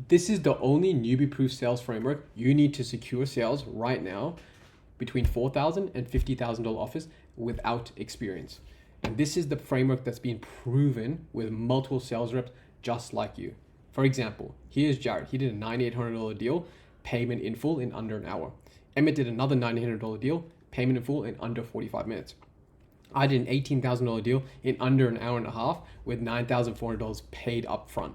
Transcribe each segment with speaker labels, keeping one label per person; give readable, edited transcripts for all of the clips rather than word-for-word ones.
Speaker 1: This is the only newbie-proof sales framework you need to secure sales right now between $4,000 and $50,000 offers without experience. And this is the framework that's been proven with multiple sales reps just like you. For example, here's Jared. He did a $9,800 deal, payment in full in under an hour. Emmett did another $9,800 deal, payment in full in under 45 minutes. I did an $18,000 deal in under an hour and a half with $9,400 paid up front.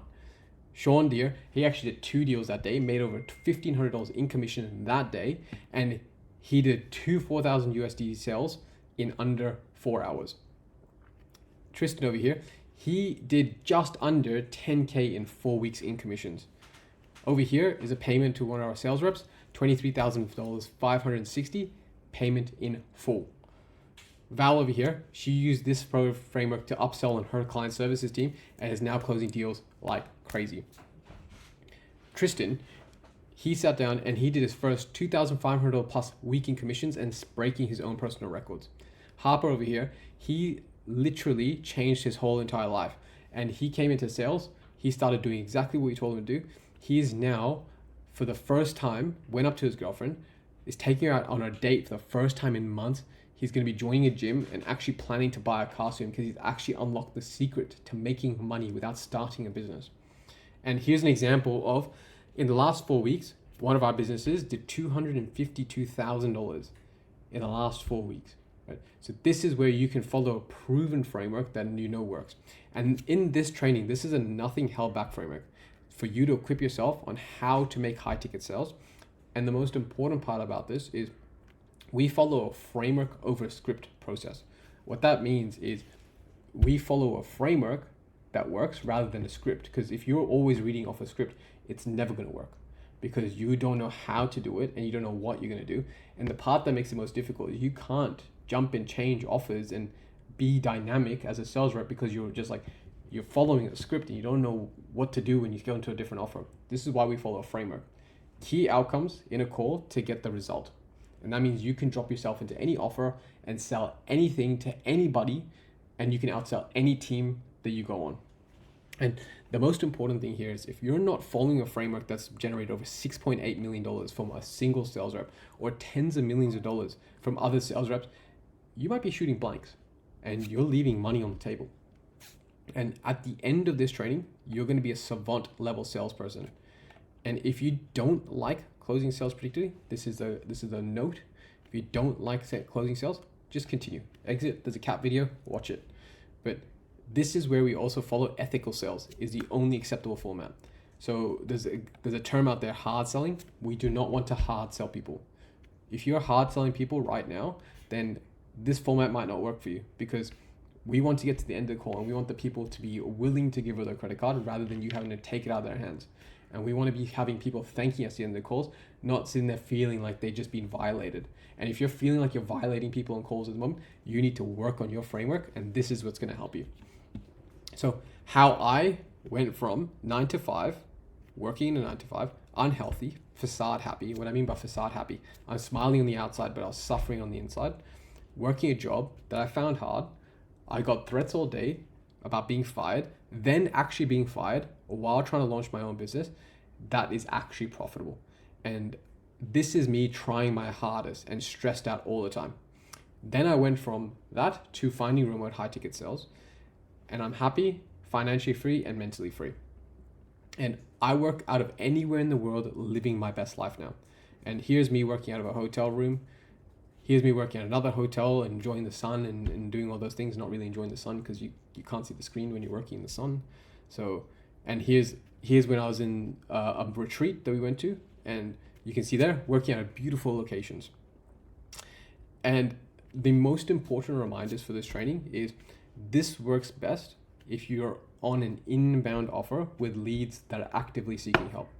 Speaker 1: Sean Deere, he actually did 2 deals that day, made over $1,500 in commission that day, and he did 2 4,000 USD sales in under 4 hours. Tristan over here, he did just under 10K in 4 weeks in commissions. Over here is a payment to one of our sales reps, $23,000, 560, payment in full. Val over here, she used this framework to upsell on her client services team and is now closing deals like crazy. Tristan, he sat down and he did his first $2,500 plus week in commissions and breaking his own personal records. Harper over here, he literally changed his whole entire life, and he came into sales. He started doing exactly what we told him to do. He is now, for the first time, went up to his girlfriend, is taking her out on a date for the first time in months. He's going to be joining a gym and actually planning to buy a car soon because he's actually unlocked the secret to making money without starting a business. And here's an example of, in the last 4 weeks, one of our businesses did $252,000 in the last 4 weeks. Right? So this is where you can follow a proven framework that you know works. And in this training, this is a nothing held back framework for you to equip yourself on how to make high ticket sales. And the most important part about this is we follow a framework over a script process. What that means is we follow a framework that works rather than a script. Because if you're always reading off a script, it's never going to work because you don't know how to do it and you don't know what you're going to do. And the part that makes it most difficult is you can't jump and change offers and be dynamic as a sales rep because you're just like, you're following a script and you don't know what to do when you go into a different offer. This is why we follow a framework. Key outcomes in a call to get the result. And that means you can drop yourself into any offer and sell anything to anybody, and you can outsell any team that you go on. And the most important thing here is if you're not following a framework that's generated over $6.8 million from a single sales rep or tens of millions of dollars from other sales reps, you might be shooting blanks and you're leaving money on the table. And at the end of this training, you're going to be a savant level salesperson. And if you don't like closing sales predictably, this is a note. If you don't like closing sales, just continue. Exit. There's a cat video. Watch it. But this is where we also follow ethical sales. Is the only acceptable format. So there's a term out there, hard selling. We do not want to hard sell people. If you're hard selling people right now, then this format might not work for you because we want to get to the end of the call and we want the people to be willing to give her their credit card rather than you having to take it out of their hands. And we want to be having people thanking us at the end of the calls, not sitting there feeling like they've just been violated. And if you're feeling like you're violating people on calls at the moment, you need to work on your framework, and this is what's going to help you. So how I went from 9 to 5, working in a 9 to 5, unhealthy, facade happy. What I mean by facade happy, I'm smiling on the outside, but I was suffering on the inside. Working a job that I found hard. I got threats all day about being fired, then actually being fired while trying to launch my own business. That is actually profitable. And this is me trying my hardest and stressed out all the time. Then I went from that to finding remote high ticket sales, and I'm happy, financially free, and mentally free. And I work out of anywhere in the world, living my best life now. And here's me working out of a hotel room. Here's me working at another hotel, enjoying the sun and doing all those things, not really enjoying the sun because you can't see the screen when you're working in the sun. So, and here's when I was in a retreat that we went to, and you can see there, working at beautiful locations. And the most important reminders for this training is this works best if you're on an inbound offer with leads that are actively seeking help.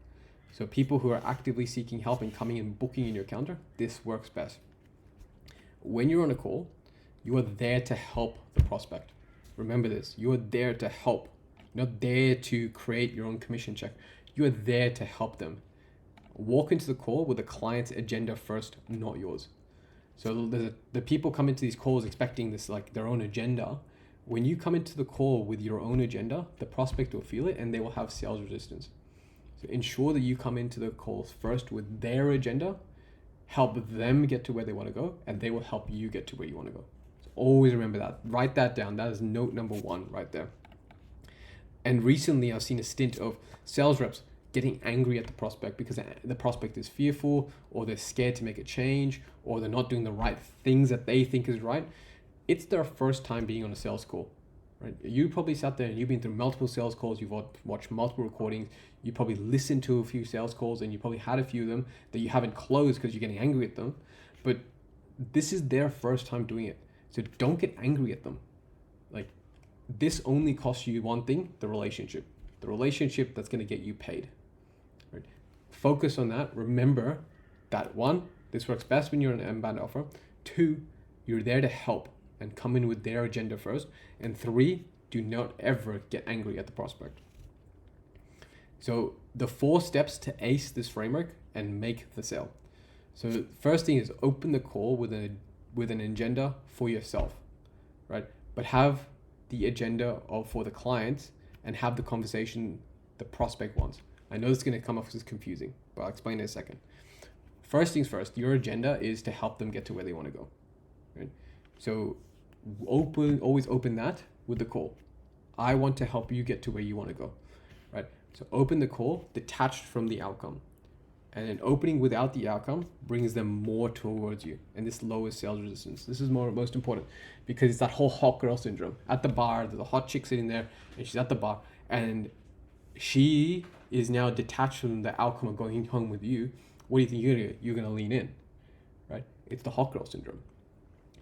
Speaker 1: So people who are actively seeking help and coming and booking in your calendar, this works best. When you're on a call, you are there to help the prospect. Remember this, you are there to help. You're not there to create your own commission check. You are there to help them. Walk into the call with the client's agenda first, not yours. So the people come into these calls expecting this, like their own agenda. When you come into the call with your own agenda, the prospect will feel it and they will have sales resistance. So ensure that you come into the calls first with their agenda, help them get to where they want to go, and they will help you get to where you want to go. So always remember that. Write that down. That is note number 1 right there. And recently I've seen a stint of sales reps getting angry at the prospect because the prospect is fearful, or they're scared to make a change, or they're not doing the right things that they think is right. It's their first time being on a sales call, right? You probably sat there and you've been through multiple sales calls, you've watched multiple recordings, you probably listened to a few sales calls, and you probably had a few of them that you haven't closed because you're getting angry at them. But this is their first time doing it. So don't get angry at them. Like, this only costs you one thing, the relationship that's going to get you paid. Right? Focus on that. Remember that 1, this works best when you're an inbound offer. 2, you're there to help and come in with their agenda first. And 3, do not ever get angry at the prospect. So the 4 steps to ace this framework and make the sale. So first thing is open the call with an agenda for yourself, right? But have the agenda for the clients and have the conversation the prospect wants. I know it's going to come off as confusing, but I'll explain in a second. First things first, your agenda is to help them get to where they want to go, right? So always open that with the call. I want to help you get to where you want to go, right? So open the call detached from the outcome. And then opening without the outcome brings them more towards you. And this lowers sales resistance. This is most important, because it's that whole hot girl syndrome. At the bar, there's a hot chick sitting there and she's at the bar and she is now detached from the outcome of going home with you. What do you think you're gonna do? You're gonna lean in, right? It's the hot girl syndrome.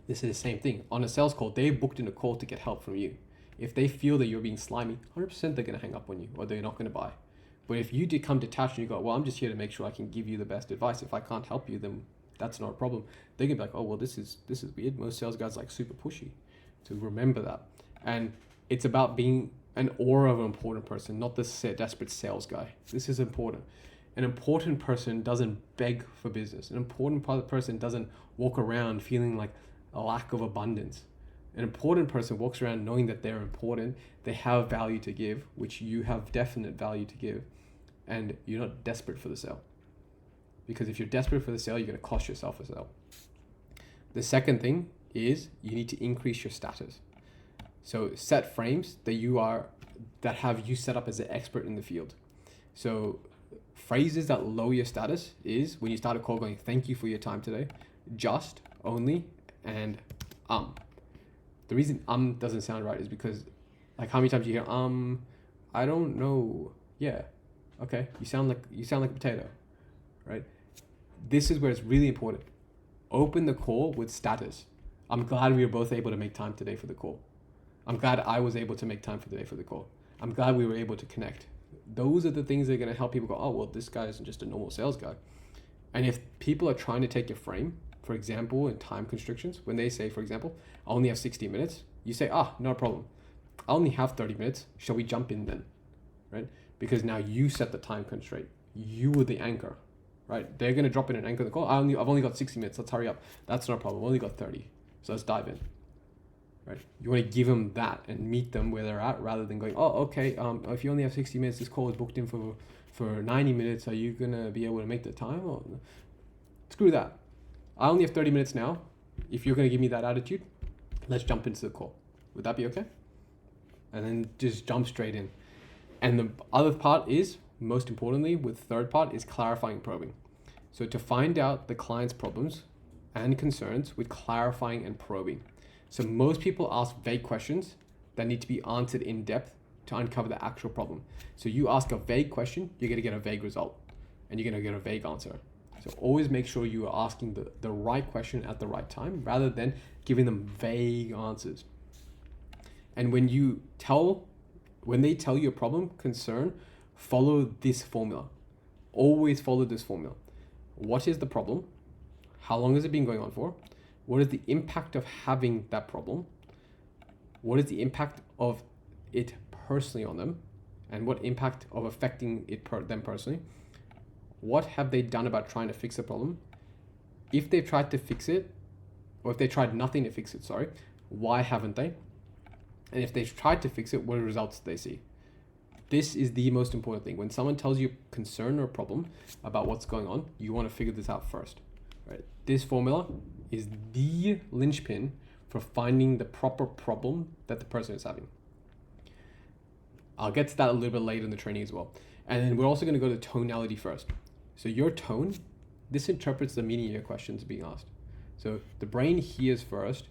Speaker 1: This is the same thing. On a sales call, they've booked in a call to get help from you. If they feel that you're being slimy, 100% they're gonna hang up on you, or they're not gonna buy. But if you come detached and you go, well, I'm just here to make sure I can give you the best advice. If I can't help you, then that's not a problem. They're gonna be like, oh, well, this is weird. Most sales guys are like super pushy. So remember that. And it's about being an aura of an important person, not the desperate sales guy. This is important. An important person doesn't beg for business. An important person doesn't walk around feeling like a lack of abundance. An important person walks around knowing that they're important, they have value to give, which you have definite value to give, and you're not desperate for the sale. Because if you're desperate for the sale, you're going to cost yourself a sale. The second thing is you need to increase your status. So set frames that have you set up as an expert in the field. So phrases that lower your status is when you start a call going, thank you for your time today, just, only, and The reason doesn't sound right is because, like, how many times you hear I don't know, yeah, okay, you sound like a potato, right? This is where it's really important. Open the call with status. I'm glad we were both able to make time today for the call. I'm glad I was able to make time for today for the call. I'm glad we were able to connect. Those are the things that are going to help people go, oh, well, this guy isn't just a normal sales guy. And if people are trying to take your frame, for example, in time constrictions, when they say, for example, I only have 60 minutes, you say, no problem. I only have 30 minutes. Shall we jump in then? Right? Because now you set the time constraint. You were the anchor, right? They're going to drop in and anchor the call. I've only got 60 minutes. Let's hurry up. That's not a problem. I've only got 30. So let's dive in, right? You want to give them that and meet them where they're at rather than going, okay, if you only have 60 minutes, this call is booked in for 90 minutes. Are you going to be able to make the time? Or screw that. I only have 30 minutes now. If you're going to give me that attitude, let's jump into the call. Would that be okay? And then just jump straight in. And the other part is, most importantly, with third part, is clarifying and probing. So to find out the client's problems and concerns with clarifying and probing. So most people ask vague questions that need to be answered in depth to uncover the actual problem. So you ask a vague question, you're going to get a vague result, and you're going to get a vague answer. So always make sure you are asking the right question at the right time rather than giving them vague answers. And when they tell you a problem, concern, follow this formula. Always follow this formula. What is the problem? How long has it been going on for? What is the impact of having that problem? What is the impact of it personally on them? And what impact of affecting them personally? What have they done about trying to fix the problem? If they've tried to fix it, or if they tried nothing to fix it, why haven't they? And if they've tried to fix it, what results do they see? This is the most important thing. When someone tells you concern or problem about what's going on, you want to figure this out first, right? This formula is the linchpin for finding the proper problem that the person is having. I'll get to that a little bit later in the training as well. And then we're also going to go to tonality first. So your tone, this interprets the meaning of your questions being asked. So the brain hears first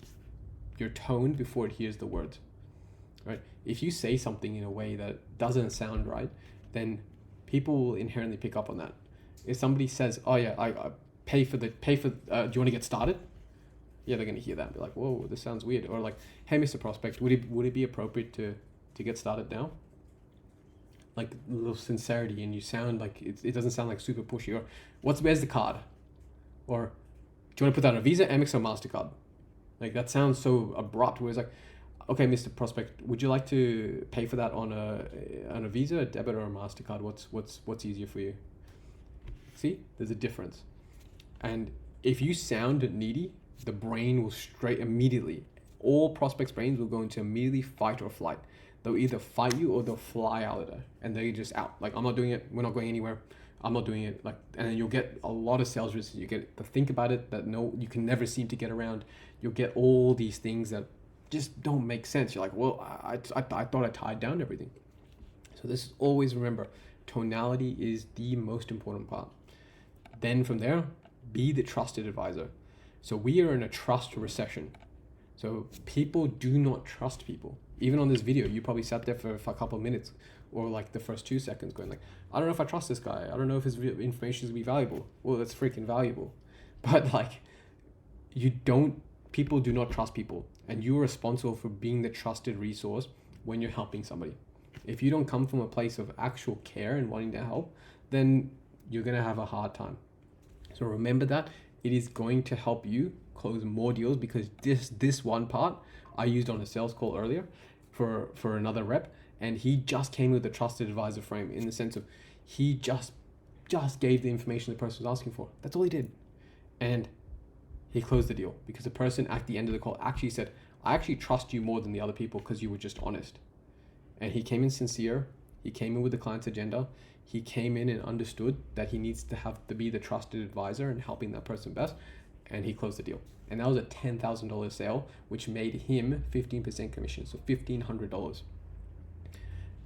Speaker 1: your tone before it hears the words, right? If you say something in a way that doesn't sound right, then people will inherently pick up on that. If somebody says, oh yeah, I pay for, do you want to get started? Yeah, they're going to hear that and be like, whoa, this sounds weird. Or like, hey, Mr. Prospect, would it be appropriate to get started now? Like a little sincerity, and you sound like it doesn't sound like super pushy. Or where's the card? Or do you want to put that on a Visa, Amex, or MasterCard? Like that sounds so abrupt. Where it's like, okay, Mr. Prospect, would you like to pay for that on a Visa, a debit, or a MasterCard? What's easier for you? See, there's a difference. And if you sound needy, the brain will immediately. All prospects' brains will go into immediately fight or flight. They'll either fight you or they'll fly out of there, and they're just out. Like, I'm not doing it. We're not going anywhere. I'm not doing it. Like, and then you'll get a lot of sales risks. You get to think about it that you can never seem to get around. You'll get all these things that just don't make sense. You're like, well, I thought I tied down everything. So this is always remember, tonality is the most important part. Then from there, be the trusted advisor. So we are in a trust recession. So people do not trust people. Even on this video, you probably sat there for a couple of minutes, or like the first 2 seconds going like, I don't know if I trust this guy. I don't know if his information is going to be valuable. Well, it's freaking valuable. But like, people do not trust people, and you're responsible for being the trusted resource when you're helping somebody. If you don't come from a place of actual care and wanting to help, then you're going to have a hard time. So remember that it is going to help you close more deals, because this one part I used on a sales call earlier for another rep, and he just came with the trusted advisor frame, in the sense of he just gave the information the person was asking for. That's all he did. And he closed the deal because the person at the end of the call actually said, I actually trust you more than the other people because you were just honest. And he came in sincere. He came in with the client's agenda. He came in and understood that he needs to be the trusted advisor and helping that person best. And he closed the deal. And that was a $10,000 sale, which made him 15% commission, so $1,500.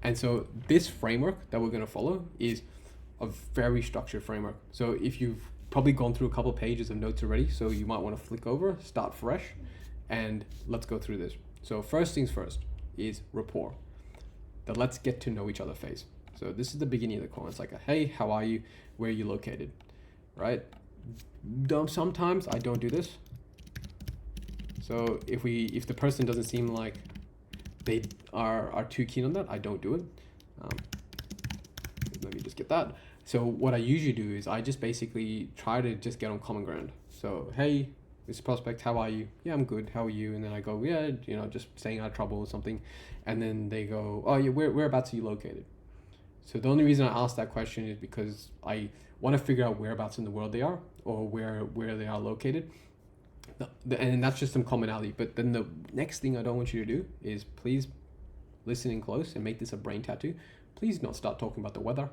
Speaker 1: And so this framework that we're going to follow is a very structured framework. So if you've probably gone through a couple of pages of notes already, so you might want to flick over, start fresh, and let's go through this. So first things first is rapport. The let's get to know each other phase. So this is the beginning of the call. It's like, hey, how are you? Where are you located? Right? Sometimes I don't do this. So if the person doesn't seem like they are too keen on that, I don't do it. Let me just get that. So what I usually do is I just basically try to just get on common ground. So, hey, Mr. Prospect, how are you? Yeah, I'm good. How are you? And then I go, yeah, just staying out of trouble or something. And then they go, oh yeah, whereabouts are you located? So the only reason I ask that question is because I want to figure out whereabouts in the world they are, or where they are located. And that's just some commonality. But then the next thing I don't want you to do is, please listen in close and make this a brain tattoo. Please not start talking about the weather,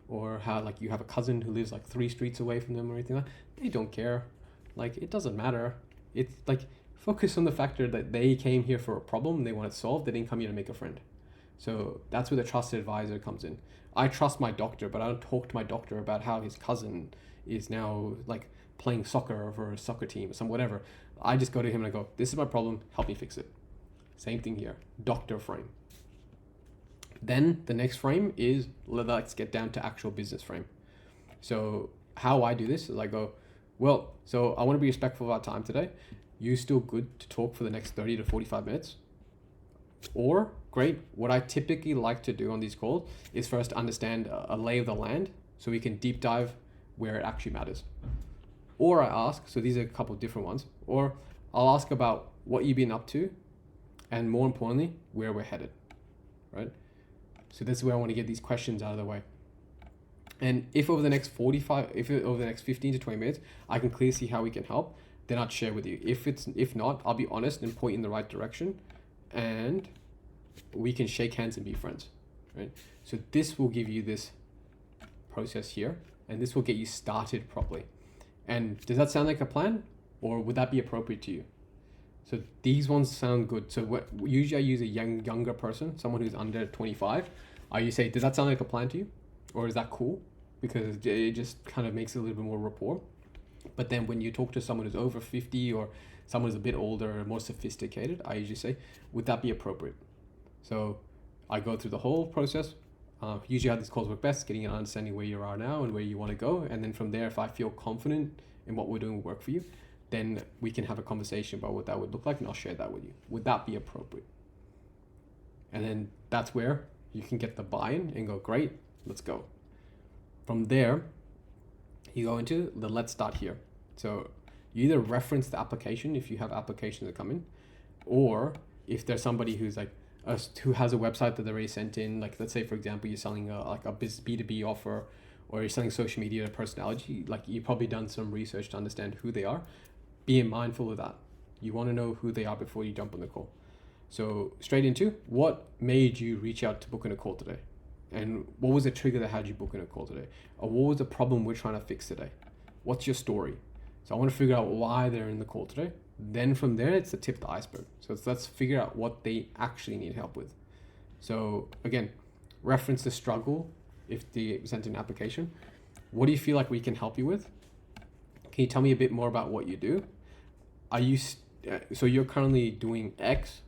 Speaker 1: or how like you have a cousin who lives like 3 streets away from them or anything like that. They don't care. Like, it doesn't matter. It's like, focus on the factor that they came here for a problem, they want it solved. They didn't come here to make a friend. So that's where the trusted advisor comes in. I trust my doctor, but I don't talk to my doctor about how his cousin is now like playing soccer for a soccer team or some whatever. I just go to him and I go, this is my problem, help me fix it. Same thing here, doctor frame. Then the next frame is, let's get down to actual business frame. So how I do this is I go, well, so I want to be respectful of our time today. You still good to talk for the next 30 to 45 minutes? Or, great, what I typically like to do on these calls is first understand a lay of the land so we can deep dive where it actually matters. Or I ask, so these are a couple of different ones, or I'll ask about what you've been up to, and more importantly, where we're headed, right? So this is where I want to get these questions out of the way. And if over the next 15 to 20 minutes, I can clearly see how we can help, then I'd share with you. If not, I'll be honest and point in the right direction, and we can shake hands and be friends. right? So this will give you this process here, and this will get you started properly. And does that sound like a plan, or would that be appropriate to you? So these ones sound good. So what usually I use a younger person, someone who's under 25. You say, does that sound like a plan to you, or is that cool? Because it just kind of makes a little bit more rapport. But then when you talk to someone who's over 50 or someone who's a bit older or more sophisticated, I usually say, would that be appropriate? So I go through the whole process. Usually how these calls work best, getting an understanding where you are now and where you want to go. And then from there, if I feel confident in what we're doing will work for you, then we can have a conversation about what that would look like, and I'll share that with you. Would that be appropriate? And then that's where you can get the buy-in and go, great, let's go. From there, you go into the let's start here. So you either reference the application if you have applications that come in, or if there's somebody who's like who has a website that they already sent in, like let's say for example you're selling a B2B offer, or you're selling social media to personality, like you've probably done some research to understand who they are. Being mindful of that. You want to know who they are before you jump on the call. So straight into what made you reach out to book in a call today? And what was the trigger that had you book in a call today? Or what was the problem we're trying to fix today? What's your story? So I want to figure out why they're in the call today. Then from there, it's the tip of the iceberg. So let's figure out what they actually need help with. So again, reference the struggle if they sent an application. What do you feel like we can help you with? Can you tell me a bit more about what you do? Are you so you're currently doing X,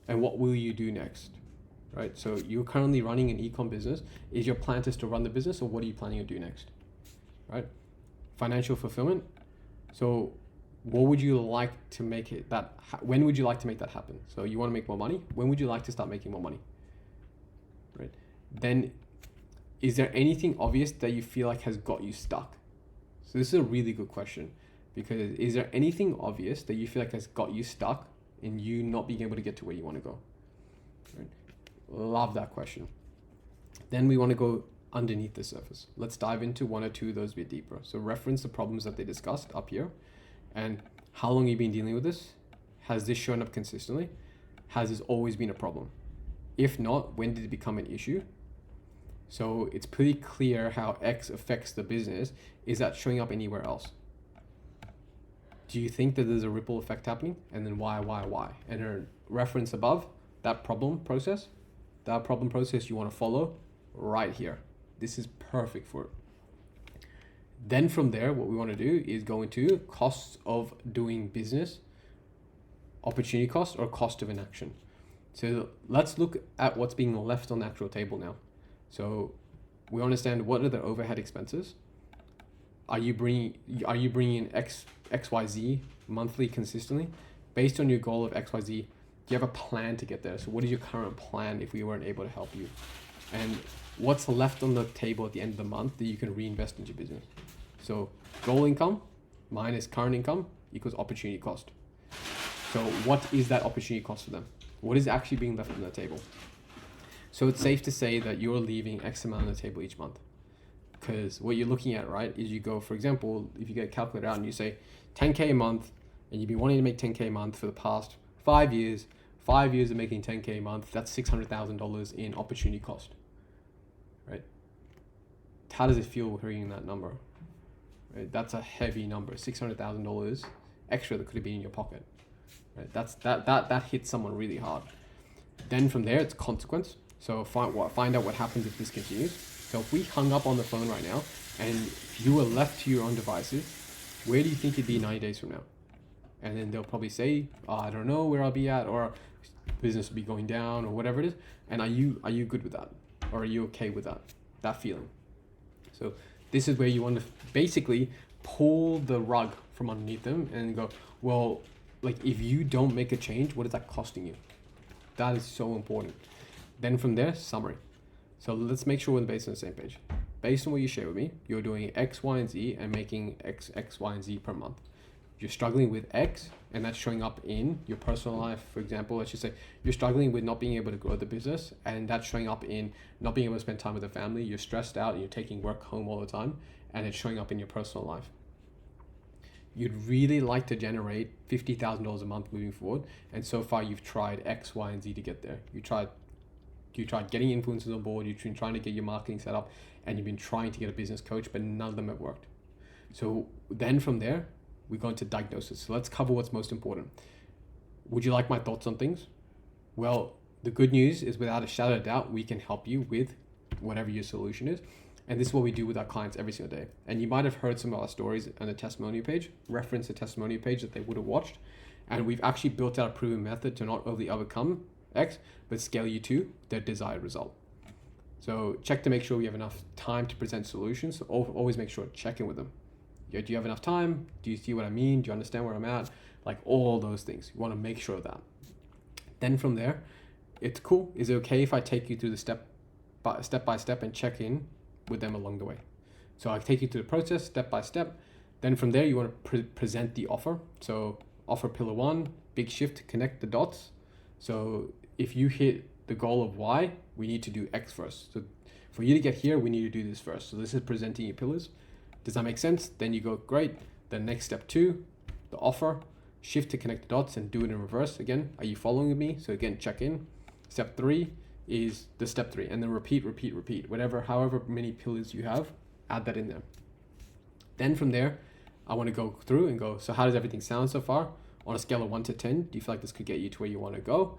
Speaker 1: and what will you do next? Right? So you're currently running an e-com business. Is your plan just to run the business, or what are you planning to do next? Right? Financial fulfillment. So what would you like to make it that, when would you like to make that happen? So you want to make more money. When would you like to start making more money? Right? Then is there anything obvious that you feel like has got you stuck? So this is a really good question, because is there anything obvious that you feel like has got you stuck in you not being able to get to where you want to go? Right? Love that question. Then we want to go underneath the surface. Let's dive into one or two of those a bit deeper. So reference the problems that they discussed up here, and how long you've been dealing with this. Has this shown up consistently? Has this always been a problem? If not, when did it become an issue? So it's pretty clear how X affects the business. Is that showing up anywhere else? Do you think that there's a ripple effect happening? And then why? And a reference above, that problem process you want to follow right here. This is perfect for it. Then from there, what we want to do is go into costs of doing business, opportunity cost, or cost of inaction. So let's look at what's being left on the actual table now. So we understand what are the overhead expenses. Are you bringing in XYZ monthly consistently? Based on your goal of XYZ, do you have a plan to get there? So what is your current plan if we weren't able to help you? And what's left on the table at the end of the month that you can reinvest into business? So goal income minus current income equals opportunity cost. So what is that opportunity cost for them? What is actually being left on the table? So it's safe to say that you're leaving X amount on the table each month. Because what you're looking at, right, is you go, for example, if you get a calculator out and you say 10K a month, and you've been wanting to make 10K a month for the past 5 years, 5 years of making 10K a month, that's $600,000 in opportunity cost, right? How does it feel hearing that number? Right? That's a heavy number, $600,000 extra that could have been in your pocket. Right? That hits someone really hard. Then from there, it's consequence. So find out what happens if this continues. So if we hung up on the phone right now and you were left to your own devices, where do you think you'd be 90 days from now? And then they'll probably say, oh, I don't know where I'll be at, or business will be going down, or whatever it is. And are you good with that? Or are you okay with that feeling? So this is where you want to basically pull the rug from underneath them and go, well, like if you don't make a change, what is that costing you? That is so important. Then from there, summary. So let's make sure we're based on the same page. Based on what you share with me, you're doing X, Y, and Z and making X, Y, and Z per month. You're struggling with X, and that's showing up in your personal life. For example, let's just say you're struggling with not being able to grow the business, and that's showing up in not being able to spend time with the family. You're stressed out and you're taking work home all the time, and it's showing up in your personal life. You'd really like to generate $50,000 a month moving forward, and so far you've tried X, Y, and Z to get there. You tried You tried getting influencers on board, you've been trying to get your marketing set up, and you've been trying to get a business coach, but none of them have worked. So then from there, we go into diagnosis. So let's cover what's most important. Would you like my thoughts on things? Well, the good news is without a shadow of doubt, we can help you with whatever your solution is. And this is what we do with our clients every single day. And you might have heard some of our stories on the testimonial page, reference the testimonial page that they would have watched. And we've actually built out a proven method to not only overcome X, but scale you to their desired result. So check to make sure we have enough time to present solutions. So always make sure to check in with them. Do you have enough time? Do you see what I mean? Do you understand where I'm at? Like all those things. You want to make sure of that. Then from there, it's cool. Is it okay if I take you through the step by step and check in with them along the way? So I take you through the process step by step. Then from there, you want to present the offer. So offer pillar 1, big shift, connect the dots. So if you hit the goal of Y, we need to do X first. So for you to get here, we need to do this first. So this is presenting your pillars. Does that make sense? Then you go, great. Then next step 2, the offer, shift to connect the dots and do it in reverse. Again, are you following me? So again, check in. Step 3 is the step 3, and then repeat. However many pillars you have, add that in there. Then from there, I want to go through and go, so how does everything sound so far? On a scale of 1 to 10, do you feel like this could get you to where you want to go?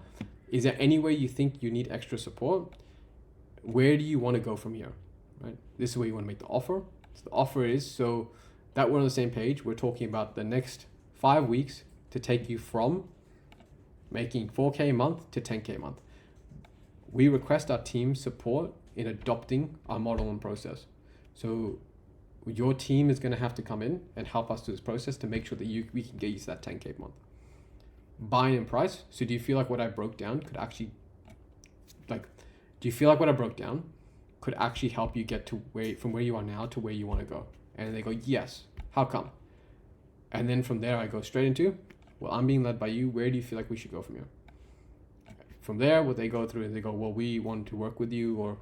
Speaker 1: Is there any way you think you need extra support? Where do you want to go from here? Right? This is where you want to make the offer. So the offer is, so that we're on the same page, we're talking about the next 5 weeks to take you from making 4K a month to 10K a month. We request our team support in adopting our model and process. So your team is going to have to come in and help us through this process to make sure that we can get you to that 10K a month. Buying in price. So do you feel like what I broke down could actually, could actually help you get to from where you are now to where you want to go? And they go, yes. How come? And then from there, I go straight into, well, I'm being led by you. Where do you feel like we should go from here? From there, what they go through is they go, well, we want to work with you, or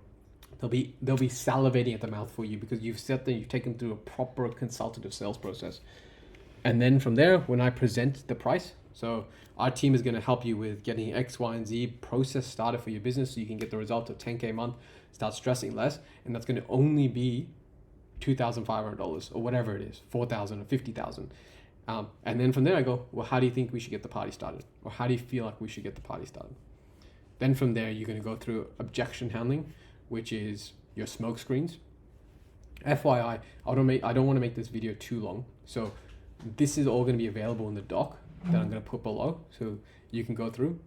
Speaker 1: they'll be salivating at the mouth for you because you've said that you've taken through a proper consultative sales process. And then from there, when I present the price, so our team is going to help you with getting X, Y, and Z process started for your business so you can get the result of 10K a month, start stressing less, and that's going to only be $2,500 or whatever it is, $4,000 or $50,000. And then from there I go, well, how do you think we should get the party started? Or how do you feel like we should get the party started? Then from there, you're going to go through objection handling, which is your smoke screens. FYI, I don't want to make this video too long. So this is all going to be available in the doc that I'm going to put below. So you can go through.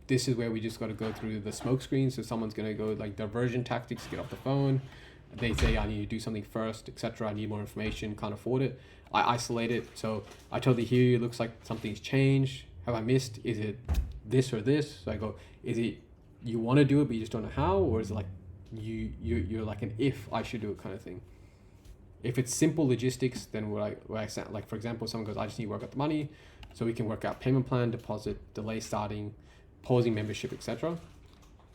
Speaker 1: This is where we just got to go through the smoke screen. So someone's going to go like diversion tactics to get off the phone. They say, I need to do something first, etc. I need more information, can't afford it. I isolate it. So I totally hear you. It looks like something's changed. Have I missed? Is it this or this? So I go, is it you want to do it but you just don't know how? Or is it like you're like an if I should do it kind of thing? If it's simple logistics, then what I say, like for example, someone goes, I just need to work out the money so we can work out payment plan, deposit, delay starting, pausing membership, etc.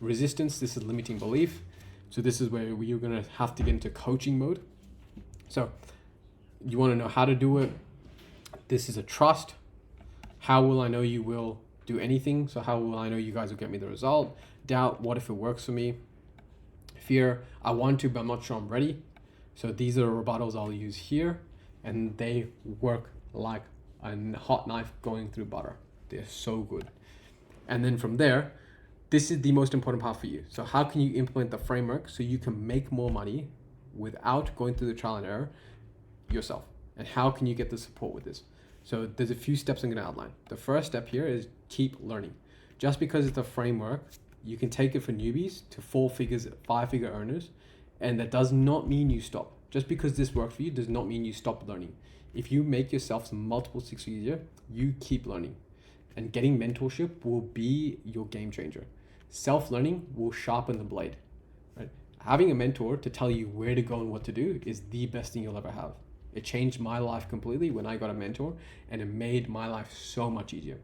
Speaker 1: Resistance, this is limiting belief. So this is where you're going to have to get into coaching mode. So you want to know how to do it. This is a trust. How will I know you will do anything? So how will I know you guys will get me the result? Doubt, what if it works for me? Fear, I want to, but I'm not sure I'm ready. So these are rebuttals I'll use here, and they work like a hot knife going through butter. They're so good. And then from there, this is the most important part for you. So how can you implement the framework so you can make more money without going through the trial and error yourself? And how can you get the support with this? So there's a few steps I'm going to outline. The first step here is keep learning. Just because it's a framework, you can take it for newbies to 5-figure earners. And that does not mean you stop. Just because this worked for you does not mean you stop learning. If you make yourself multiple 6 figures a year, you keep learning. And getting mentorship will be your game changer. Self-learning will sharpen the blade. Right? Having a mentor to tell you where to go and what to do is the best thing you'll ever have. It changed my life completely when I got a mentor, and it made my life so much easier.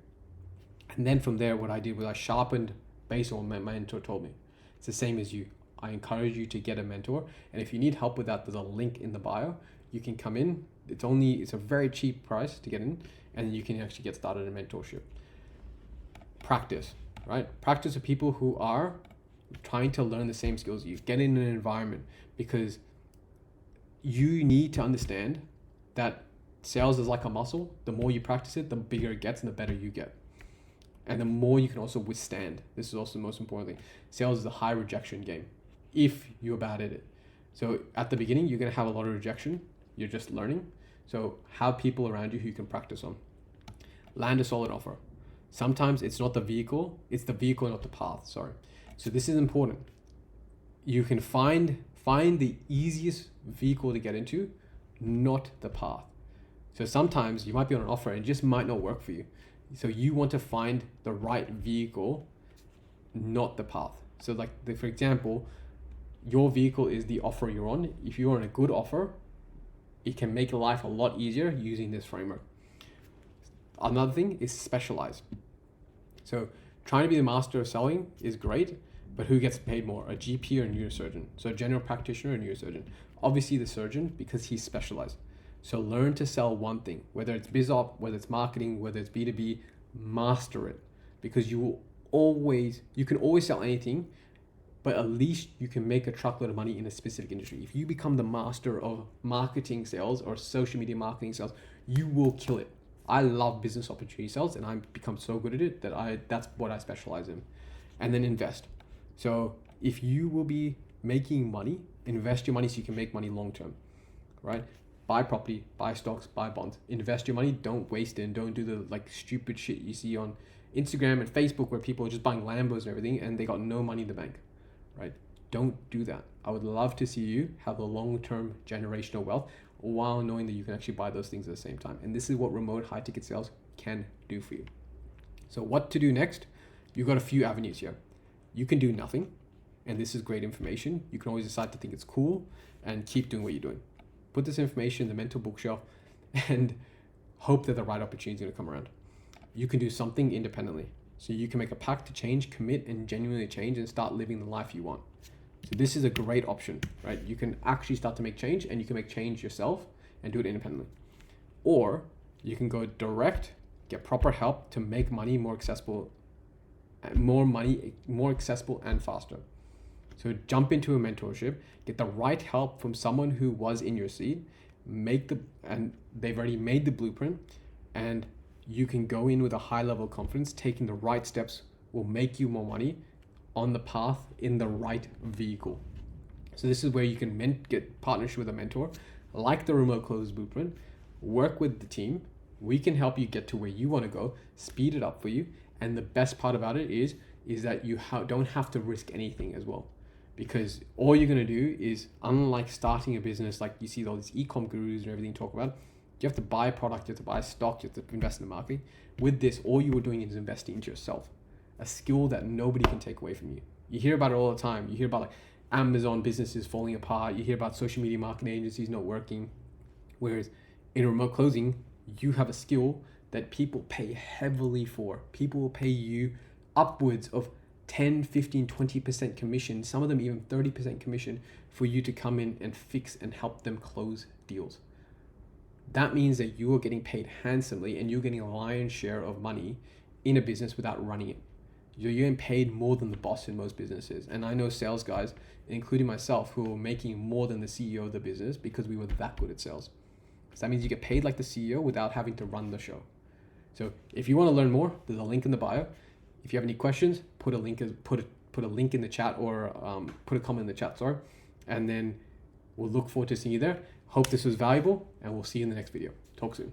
Speaker 1: And then from there, what I did was I sharpened based on what my mentor told me. It's the same as you. I encourage you to get a mentor, and if you need help with that, there's a link in the bio. You can come in. It's a very cheap price to get in, and you can actually get started in mentorship. Practice, right? Practice with people who are trying to learn the same skills you get in an environment, because you need to understand that sales is like a muscle. The more you practice it, the bigger it gets and the better you get. And the more you can also withstand. This is also the most important thing. Sales is a high rejection game if you're bad at it. So at the beginning, you're going to have a lot of rejection. You're just learning. So have people around you who you can practice on. Land a solid offer. Sometimes it's not the vehicle, it's the vehicle, not the path. Sorry. So this is important. You can find the easiest vehicle to get into, not the path. So sometimes you might be on an offer and it just might not work for you. So you want to find the right vehicle, not the path. So like, for example, your vehicle is the offer you're on. If you're on a good offer, it can make life a lot easier using this framework. Another thing is specialize. So trying to be the master of selling is great, but who gets paid more, a GP or a neurosurgeon? So a general practitioner or a neurosurgeon. Obviously the surgeon, because he's specialized. So learn to sell one thing, whether it's biz op, whether it's marketing, whether it's B2B, master it, because you can always sell anything, but at least you can make a truckload of money in a specific industry. If you become the master of marketing sales or social media marketing sales, you will kill it. I love business opportunity sales and I've become so good at it that that's what I specialize in. And then invest. So if you will be making money, invest your money so you can make money long term, right? Buy property, buy stocks, buy bonds, invest your money, don't waste it, and don't do the like stupid shit you see on Instagram and Facebook where people are just buying Lambos and everything and they got no money in the bank, right? Don't do that. I would love to see you have a long-term generational wealth while knowing that you can actually buy those things at the same time. And this is what remote high ticket sales can do for you. So what to do next? You've got a few avenues here. You can do nothing, and this is great information. You can always decide to think it's cool and keep doing what you're doing. Put this information in the mental bookshelf and hope that the right opportunity is going to come around. You can do something independently. So you can make a pact to change, commit, and genuinely change and start living the life you want. So this is a great option, right? You can actually start to make change, and you can make change yourself and do it independently. Or you can go direct, get proper help to make money more accessible, more accessible and faster. So jump into a mentorship, get the right help from someone who was in your seat, and they've already made the blueprint, and you can go in with a high level of confidence. Taking the right steps will make you more money on the path in the right vehicle. So this is where you can get partnership with a mentor, like the remote close blueprint, work with the team. We can help you get to where you want to go, speed it up for you. And the best part about it is that you don't have to risk anything as well. Because all you're going to do is, unlike starting a business, like you see all these e-com gurus and everything talk about, you have to buy a product, you have to buy stock, you have to invest in the marketing. With this, all you are doing is investing into yourself, a skill that nobody can take away from you. You hear about it all the time. You hear about like Amazon businesses falling apart. You hear about social media marketing agencies not working. Whereas in remote closing, you have a skill that people pay heavily for. People will pay you upwards of 10, 15, 20% commission, some of them even 30% commission for you to come in and fix and help them close deals. That means that you are getting paid handsomely and you're getting a lion's share of money in a business without running it. You're getting paid more than the boss in most businesses. And I know sales guys, including myself, who are making more than the CEO of the business because we were that good at sales. So that means you get paid like the CEO without having to run the show. So if you want to learn more, there's a link in the bio. If you have any questions, put a link in the chat, or put a comment in the chat, sorry. And then we'll look forward to seeing you there. Hope this was valuable, and we'll see you in the next video. Talk soon.